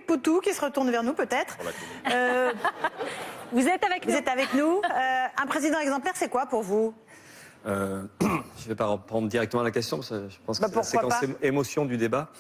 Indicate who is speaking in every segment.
Speaker 1: Poutou qui se retourne vers nous peut-être.
Speaker 2: Vous êtes avec nous.
Speaker 1: Vous êtes avec nous. Un président exemplaire, c'est quoi pour vous?
Speaker 3: Je ne vais pas reprendre directement la question, parce que je pense que c'est la séquence émotion du débat.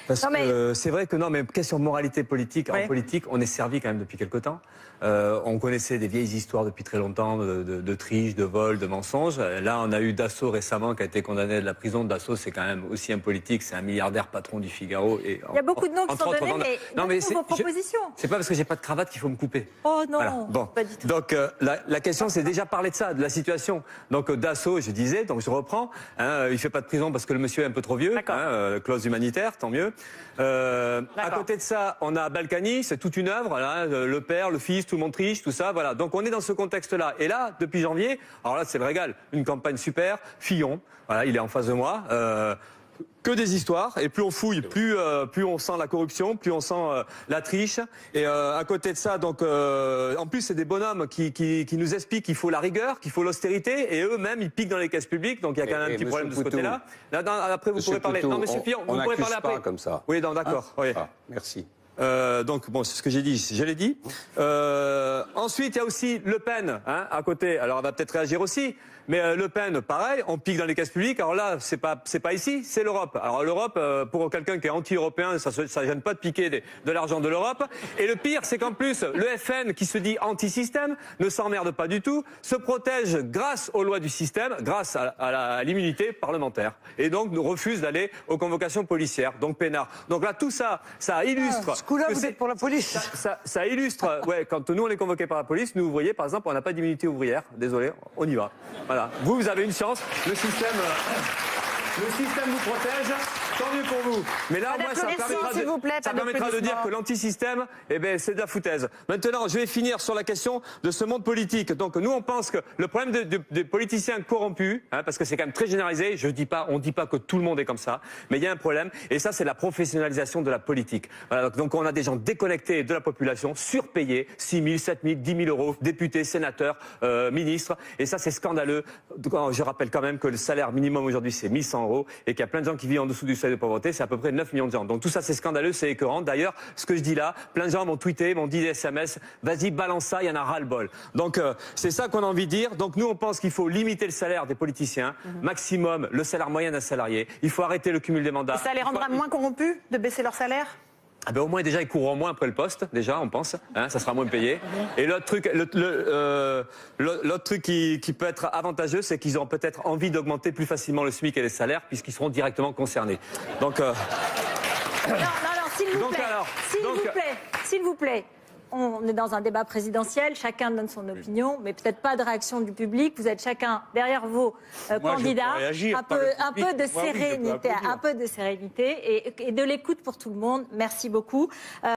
Speaker 3: Parce que c'est vrai que mais question de moralité politique, en politique, on est servi quand même depuis quelque temps. On connaissait des vieilles histoires depuis très longtemps de triche, de vol, de mensonges. Là, on a eu Dassault récemment qui a été condamné de la prison. Dassault, c'est quand même aussi un politique, c'est un milliardaire patron du Figaro. Et
Speaker 2: il y a beaucoup de noms qui sont donnés, mais c'est vos propositions.
Speaker 3: C'est pas parce que j'ai pas de cravate qu'il faut me couper.
Speaker 2: Oh non,
Speaker 3: voilà. Bon.
Speaker 2: Pas du tout.
Speaker 3: Donc la question, c'est déjà parler de ça, de la situation. Donc Dassault, je disais, donc je reprends. Il fait pas de prison parce que le monsieur est un peu trop vieux. Clause humanitaire, tant mieux. À côté de ça, on a Balkany, c'est toute une œuvre, là, le père, le fils, tout le monde triche, tout ça, voilà. Donc on est dans ce contexte-là. Et là, depuis janvier, alors là c'est le régal, une campagne super, Fillon, voilà, il est en face de moi. Que des histoires, et plus on fouille, plus on sent la corruption, plus on sent la triche. Et à côté de ça, donc, en plus, c'est des bonhommes qui nous expliquent qu'il faut la rigueur, qu'il faut l'austérité, et eux-mêmes, ils piquent dans les caisses publiques, donc il y a quand même un petit problème de ce côté-là. Après, vous pourrez parler. Non, monsieur Fillon, vous pourrez parler après.
Speaker 4: Pas comme ça.
Speaker 3: Oui, d'accord. Oui.
Speaker 4: Merci.
Speaker 3: Donc bon, c'est ce que j'ai dit, je l'ai dit. Ensuite, il y a aussi Le Pen, à côté. Alors, elle va peut-être réagir aussi. Mais Le Pen, pareil, on pique dans les caisses publiques. Alors là, c'est pas ici, c'est l'Europe. Alors l'Europe, pour quelqu'un qui est anti-européen, ça gêne pas de piquer de l'argent de l'Europe. Et le pire, c'est qu'en plus, le FN, qui se dit anti-système, ne s'emmerde pas du tout, se protège grâce aux lois du système, grâce à l'immunité parlementaire. Et donc, nous refuse d'aller aux convocations policières, donc peinard. Donc là, tout ça, ça illustre...
Speaker 1: Ce coup-là, vous êtes pour la police.
Speaker 3: Ça illustre, quand nous, on est convoqués par la police, nous, ouvriers, par exemple, on n'a pas d'immunité ouvrière. Désolé, on y va. Voilà. Vous avez une chance. Le système vous protège. Tant mieux pour vous. Mais là, moi, ça permettra de dire que l'antisystème, c'est de la foutaise. Maintenant, je vais finir sur la question de ce monde politique. Donc, nous, on pense que le problème des politiciens corrompus, parce que c'est quand même très généralisé, on dit pas que tout le monde est comme ça, mais il y a un problème, et ça, c'est la professionnalisation de la politique. Voilà, donc, on a des gens déconnectés de la population, surpayés, 6 000, 7 000, 10 000 euros, députés, sénateurs, ministres, et ça, c'est scandaleux. Je rappelle quand même que le salaire minimum aujourd'hui, c'est 1 100 euros, et qu'il y a plein de gens qui vivent en dessous du seuil de pauvreté, c'est à peu près 9 millions de gens. Donc tout ça, c'est scandaleux, c'est écœurant. D'ailleurs, ce que je dis là, plein de gens m'ont tweeté, m'ont dit des SMS, vas-y, balance ça, il y en a ras-le-bol. Donc c'est ça qu'on a envie de dire. Donc nous, on pense qu'il faut limiter le salaire des politiciens, maximum le salaire moyen d'un salarié. Il faut arrêter le cumul des mandats.
Speaker 1: Et ça les rendra moins corrompus de baisser leur salaire?
Speaker 3: Au moins déjà ils courront moins après le poste, déjà on pense, ça sera moins payé. Et l'autre truc qui peut être avantageux, c'est qu'ils auront peut-être envie d'augmenter plus facilement le SMIC et les salaires puisqu'ils seront directement concernés. Donc
Speaker 2: non, s'il vous plaît. On est dans un débat présidentiel, chacun donne son opinion, mais peut-être pas de réaction du public. Vous êtes chacun derrière vos candidats. Un peu de sérénité et de l'écoute pour tout le monde. Merci beaucoup.